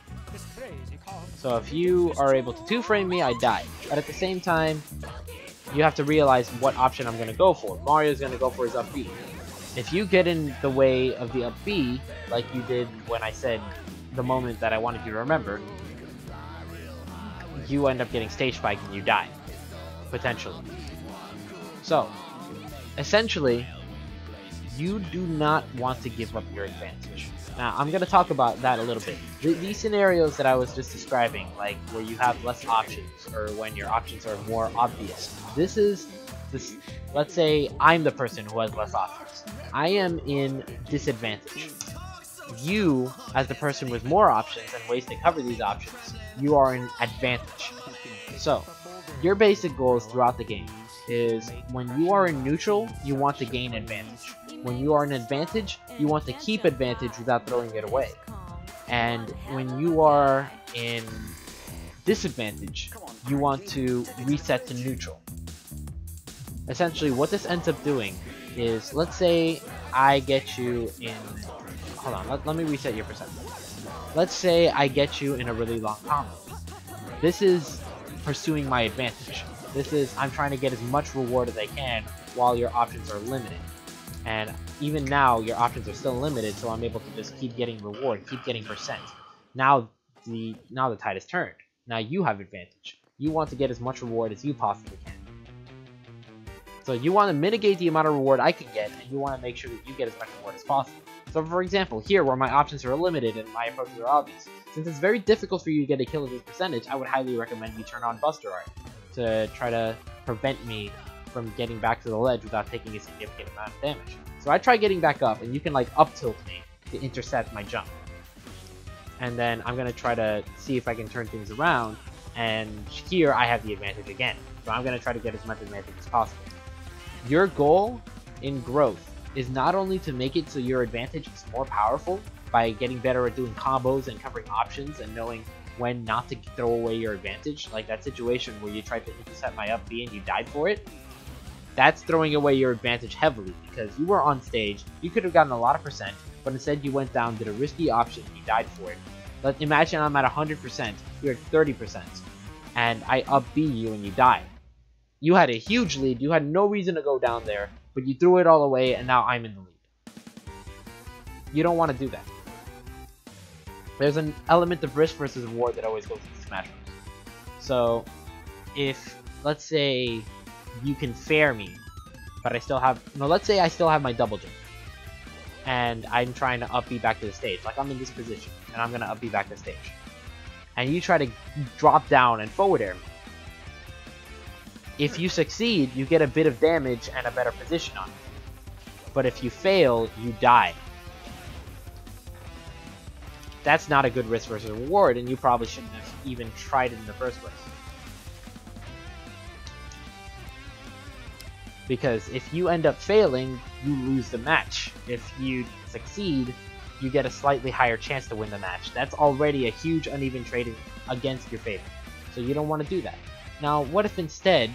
So if you are able to two-frame me, I die. But at the same time, you have to realize what option I'm going to go for. Mario's going to go for his up B. If you get in the way of the up B, like you did when I said the moment that I wanted you to remember, you end up getting stage spiked and you die. Potentially. So, essentially, you do not want to give up your advantage. Now, I'm going to talk about that a little bit. These scenarios that I was just describing, like where you have less options, or when your options are more obvious. Let's say I'm the person who has less options. I am in disadvantage. You, as the person with more options and ways to cover these options, you are in advantage. So, your basic goals throughout the game is when you are in neutral, you want to gain advantage. When you are in advantage, you want to keep advantage without throwing it away. And when you are in disadvantage, you want to reset to neutral. Essentially, what this ends up doing is, let's say I get you in... Hold on, let me reset your percentage. Let's say I get you in a really long combo. This is pursuing my advantage. This is, I'm trying to get as much reward as I can while your options are limited. And even now, your options are still limited, so I'm able to just keep getting reward, keep getting percent. Now the tide is turned. Now you have advantage. You want to get as much reward as you possibly can. So you want to mitigate the amount of reward I can get, and you want to make sure that you get as much reward as possible. So for example, here where my options are limited and my approaches are obvious, since it's very difficult for you to get a kill at this percentage, I would highly recommend you turn on Buster Art to try to prevent me from getting back to the ledge without taking a significant amount of damage. So I try getting back up, and you can like up tilt me to intercept my jump. And then I'm gonna try to see if I can turn things around, and here I have the advantage again. So I'm gonna try to get as much advantage as possible. Your goal in growth is not only to make it so your advantage is more powerful by getting better at doing combos and covering options and knowing when not to throw away your advantage, like that situation where you tried to intercept my up B and you died for it. That's throwing away your advantage heavily, because you were on stage, you could have gotten a lot of percent, but instead you went down, did a risky option, and you died for it. But imagine I'm at 100%, you're at 30%, and I up B you and you died. You had a huge lead, you had no reason to go down there, but you threw it all away, and now I'm in the lead. You don't want to do that. There's an element of risk versus reward that always goes into Smash Bros. So, if, let's say, you can fair me, but I still have... No, let's say I still have my double jump, and I'm trying to up B back to the stage. Like, I'm in this position, and I'm going to up B back to the stage. And you try to drop down and forward air me. If you succeed, you get a bit of damage and a better position on it. But if you fail, you die. That's not a good risk versus reward, and you probably shouldn't have even tried it in the first place. Because if you end up failing, you lose the match. If you succeed, you get a slightly higher chance to win the match. That's already a huge uneven trading against your favor. So you don't want to do that. Now, what if instead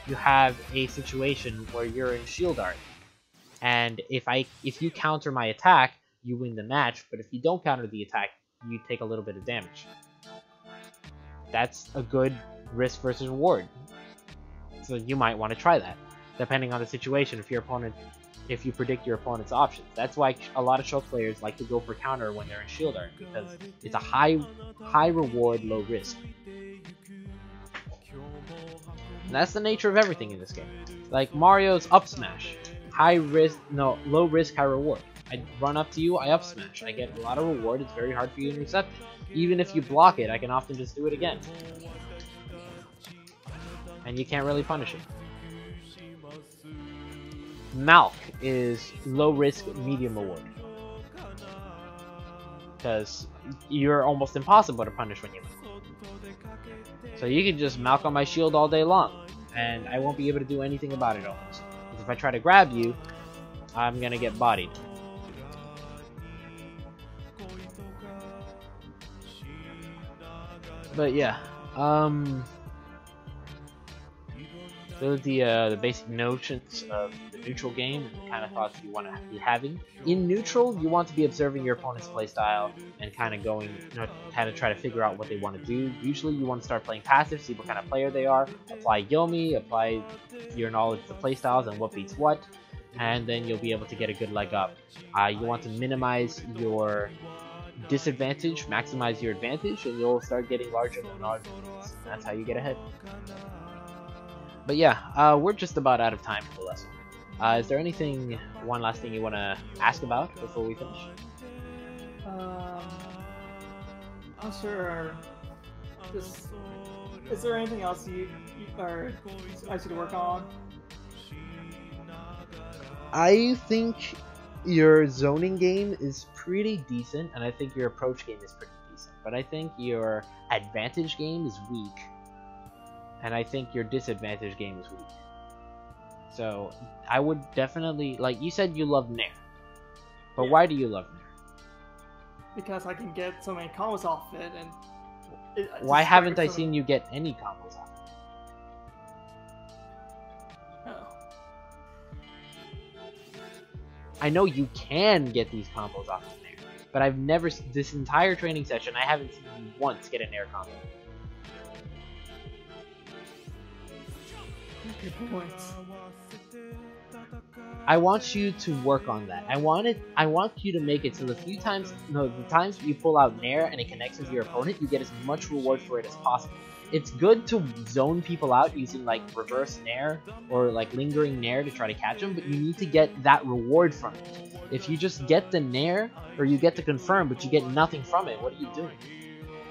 you have a situation where you're in shield art, and if you counter my attack, you win the match, but if you don't counter the attack, you take a little bit of damage. That's a good risk versus reward. So you might want to try that, depending on the situation. If you predict your opponent's options, that's why a lot of Shulk players like to go for counter when they're in shield art, because it's a high reward, low risk. And that's the nature of everything in this game. Like Mario's up smash, low risk, high reward. I run up to you, I up smash, I get a lot of reward. It's very hard for you to intercept it. Even if you block it, I can often just do it again, and you can't really punish it. Nach is low risk, medium reward, because you're almost impossible to punish when you win. So you can just Malk on my shield all day long, and I won't be able to do anything about it almost. Because if I try to grab you, I'm gonna get bodied. But yeah, those are the basic notions of the neutral game and the kind of thoughts you want to be having. In neutral, you want to be observing your opponent's playstyle and kind of going, kind of try to figure out what they want to do. Usually you want to start playing passive, see what kind of player they are, apply Yomi, apply your knowledge of the playstyles and what beats what, and then you'll be able to get a good leg up. You want to minimize your disadvantage, maximize your advantage, and you'll start getting larger and larger. That's how you get ahead. But yeah, we're just about out of time for the lesson. Is there one last thing you want to ask about before we finish? I'm sure. Is there anything else I should work on? I think your zoning game is pretty decent, and I think your approach game is pretty decent. But I think your advantage game is weak, and I think your disadvantage game is weak. So I would definitely, like you said, you love Nair, but why do you love Nair? Because I can get so many combos off it, and why haven't I seen you get any combos off it? Oh. I know you can get these combos off of Nair, but I've never, this entire training session, I haven't seen you once get a Nair combo. Good points. I want you to work on that. I want you to make it so the times you pull out Nair and it connects with your opponent, you get as much reward for it as possible. It's good to zone people out using like reverse Nair or like lingering Nair to try to catch them, but you need to get that reward from it. If you just get the Nair, or you get the confirm but you get nothing from it, what are you doing?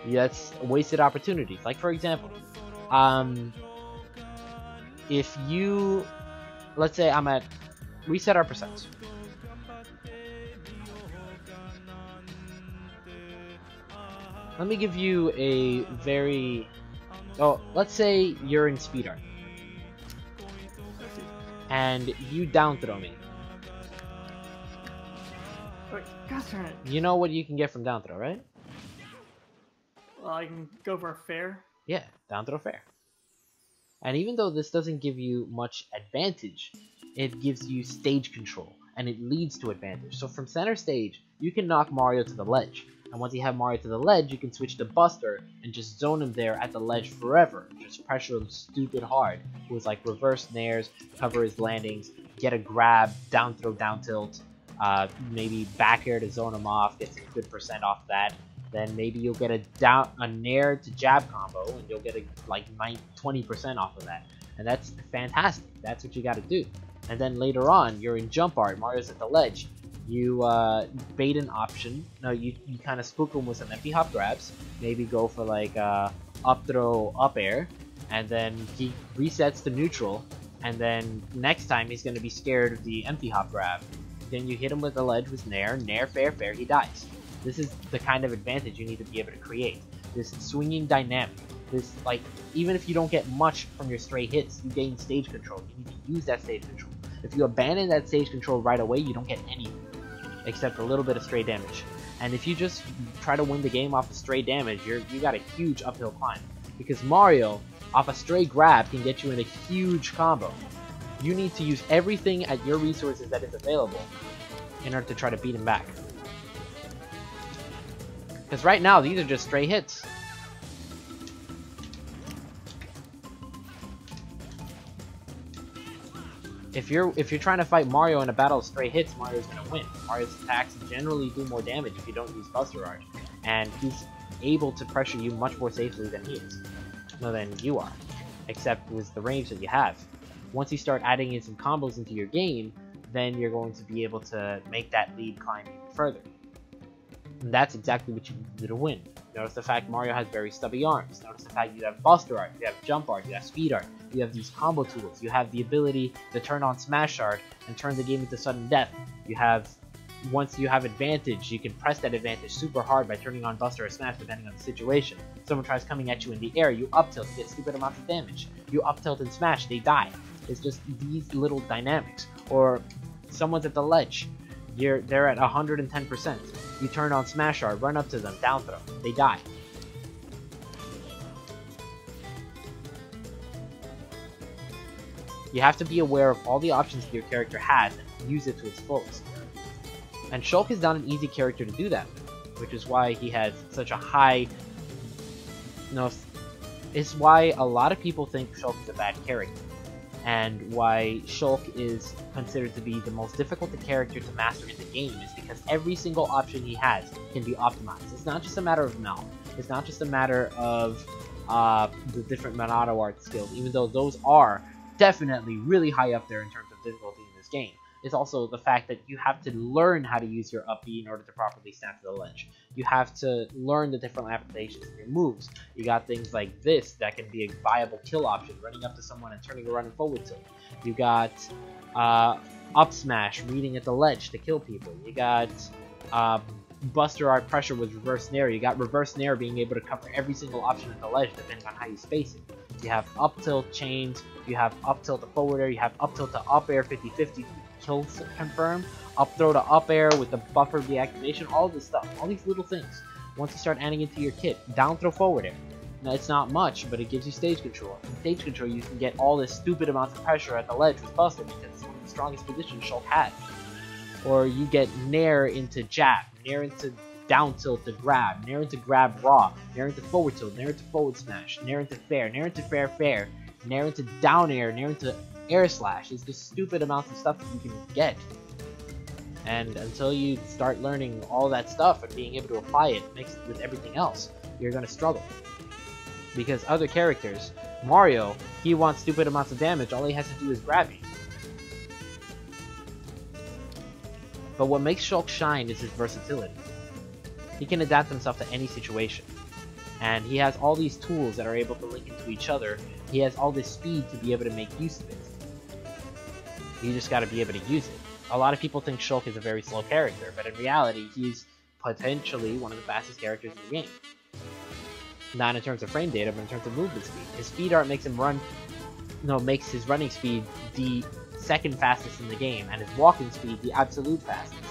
That's wasted opportunities. Like for example, if you, let's say I'm at, reset our percents. Let me give you a very, let's say you're in speed art and you down throw me. Wait, gosh darn it. You know what you can get from down throw, right? Well, I can go for a fair. Yeah, down throw fair. And even though this doesn't give you much advantage, it gives you stage control, and it leads to advantage. So from center stage, you can knock Mario to the ledge. And once you have Mario to the ledge, you can switch to Buster and just zone him there at the ledge forever. Just pressure him stupid hard with like reverse nairs, cover his landings, get a grab, down throw, down tilt, maybe back air to zone him off, get some good percent off that. Then maybe you'll get a nair to jab combo, and you'll get like 20% off of that. And that's fantastic. That's what you got to do. And then later on, you're in jump art, Mario's at the ledge. You bait an option. No, you kind of spook him with some empty hop grabs. Maybe go for like up throw, up air. and then he resets to neutral, and then next time he's going to be scared of the empty hop grab. Then you hit him with the ledge with Nair, fair, he dies. This is the kind of advantage you need to be able to create. This swinging dynamic. This, like, even if you don't get much from your stray hits, you gain stage control. You need to use that stage control. If you abandon that stage control right away, you don't get anything, except a little bit of stray damage. And if you just try to win the game off of stray damage, you got a huge uphill climb. Because Mario, off a stray grab, can get you in a huge combo. You need to use everything at your resources that is available in order to try to beat him back. Because right now, these are just stray hits. If you're trying to fight Mario in a battle of stray hits, Mario's gonna win. Mario's attacks generally do more damage if you don't use Buster Art, and he's able to pressure you much more safely than he is. No, than you are, except with the range that you have. Once you start adding in some combos into your game, then you're going to be able to make that lead climb even further. And that's exactly what you need to do to win. Notice the fact Mario has very stubby arms. Notice the fact you have Buster Art, you have Jump Art, you have Speed Art, you have these combo tools, you have the ability to turn on Smash Art and turn the game into sudden death. You have, once you have advantage, you can press that advantage super hard by turning on Buster or Smash depending on the situation. Someone tries coming at you in the air, you up tilt, you get stupid amounts of damage. You up tilt and smash, they die. It's just these little dynamics. Or someone's at the ledge, they're at 110%. You turn on Smash Art, run up to them, down throw, they die. You have to be aware of all the options that your character has and use it to its fullest. And Shulk is not an easy character to do that with, which is why he has such a high... it's why a lot of people think Shulk is a bad character. And why Shulk is considered to be the most difficult character to master in the game is because every single option he has can be optimized. It's not just a matter of mouth. It's not just a matter of the different Monado art skills, even though those are definitely really high up there in terms of difficulty in this game. It's also the fact that you have to learn how to use your up B in order to properly snap to the ledge. You have to learn the different applications of your moves. You got things like this that can be a viable kill option, running up to someone and turning around and forward tilt. You got up smash, reading at the ledge to kill people. You got Buster Art pressure with reverse nair. You got reverse nair being able to cover every single option at the ledge depending on how you space it. You have up tilt chains, you have up tilt to forward air, you have up tilt to up air 50-50 kill confirm, up throw to up air with the buffer deactivation, all this stuff, all these little things. Once you start adding into your kit, down throw forward air. Now it's not much, but it gives you stage control. In stage control, you can get all this stupid amounts of pressure at the ledge with Buster because it's one of the strongest positions Shulk has. Or you get nair into jab, nair into down tilt to grab, nair into grab raw, nair into forward tilt, nair into forward smash, nair into fair, nair into fair, nair into down air, nair into air slash. It's just stupid amounts of stuff that you can get. And until you start learning all that stuff and being able to apply it mixed with everything else, you're going to struggle. Because other characters, Mario, he wants stupid amounts of damage, all he has to do is grab you. But what makes Shulk shine is his versatility. He can adapt himself to any situation. And he has all these tools that are able to link into each other. He has all this speed to be able to make use of it. You just gotta be able to use it. A lot of people think Shulk is a very slow character, but in reality, he's potentially one of the fastest characters in the game. Not in terms of frame data, but in terms of movement speed. His speed art makes him makes his running speed the second fastest in the game, and his walking speed the absolute fastest.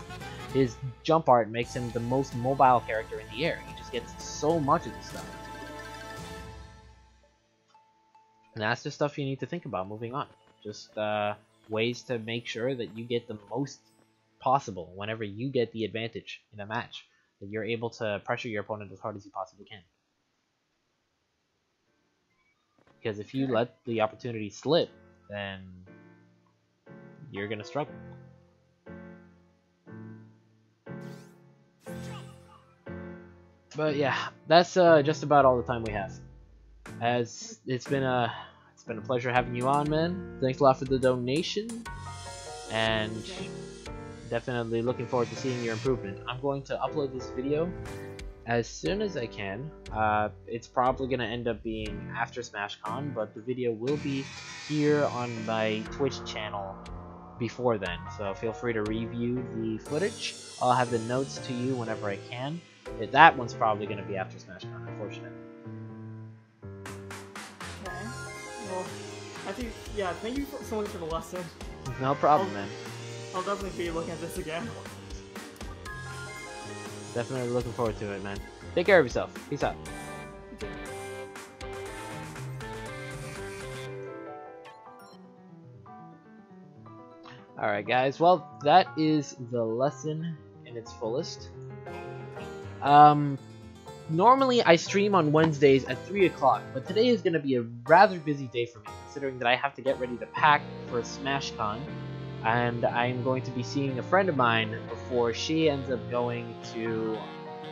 His jump art makes him the most mobile character in the air. He just gets so much of this stuff. And that's the stuff you need to think about moving on. Just ways to make sure that you get the most possible whenever you get the advantage in a match. That you're able to pressure your opponent as hard as you possibly can. Because if you let the opportunity slip, then you're going to struggle. But yeah, that's just about all the time we have. As it's been a pleasure having you on, man. Thanks a lot for the donation, and definitely looking forward to seeing your improvement. I'm going to upload this video as soon as I can. It's probably going to end up being after SmashCon, but the video will be here on my Twitch channel before then, so feel free to review the footage. I'll have the notes to you whenever I can. That one's probably going to be after SmashCon, unfortunately. Okay. Well, I think, yeah, thank you so much for the lesson. No problem, man. I'll definitely be looking at this again. Definitely looking forward to it, man. Take care of yourself. Peace out. Alright guys, well, that is the lesson in its fullest. Normally I stream on Wednesdays at 3 o'clock, but today is going to be a rather busy day for me, considering that I have to get ready to pack for SmashCon, and I'm going to be seeing a friend of mine before she ends up going to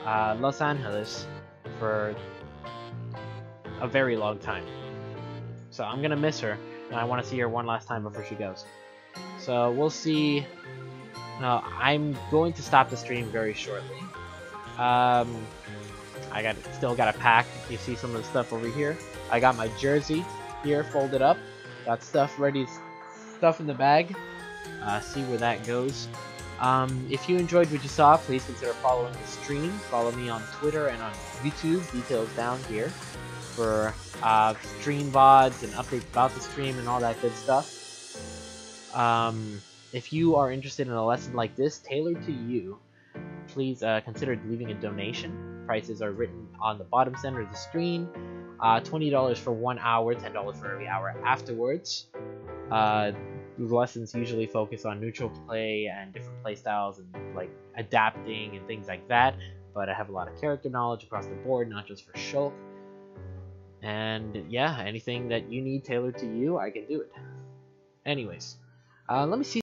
Los Angeles for a very long time. So I'm going to miss her, and I want to see her one last time before she goes. So we'll see. No, I'm going to stop the stream very shortly. I still gotta pack. You see some of the stuff over here. I got my jersey here folded up. Got stuff ready, stuff in the bag. See where that goes. If you enjoyed what you saw, please consider following the stream. Follow me on Twitter and on YouTube. Details down here for stream VODs and updates about the stream and all that good stuff. If you are interested in a lesson like this tailored to you, please consider leaving a donation. Prices are written on the bottom center of the screen. $20 for 1 hour, $10 for every hour afterwards. The lessons usually focus on neutral play and different play styles and like adapting and things like that. But I have a lot of character knowledge across the board, not just for Shulk. And yeah, anything that you need tailored to you, I can do it. Anyways, let me see.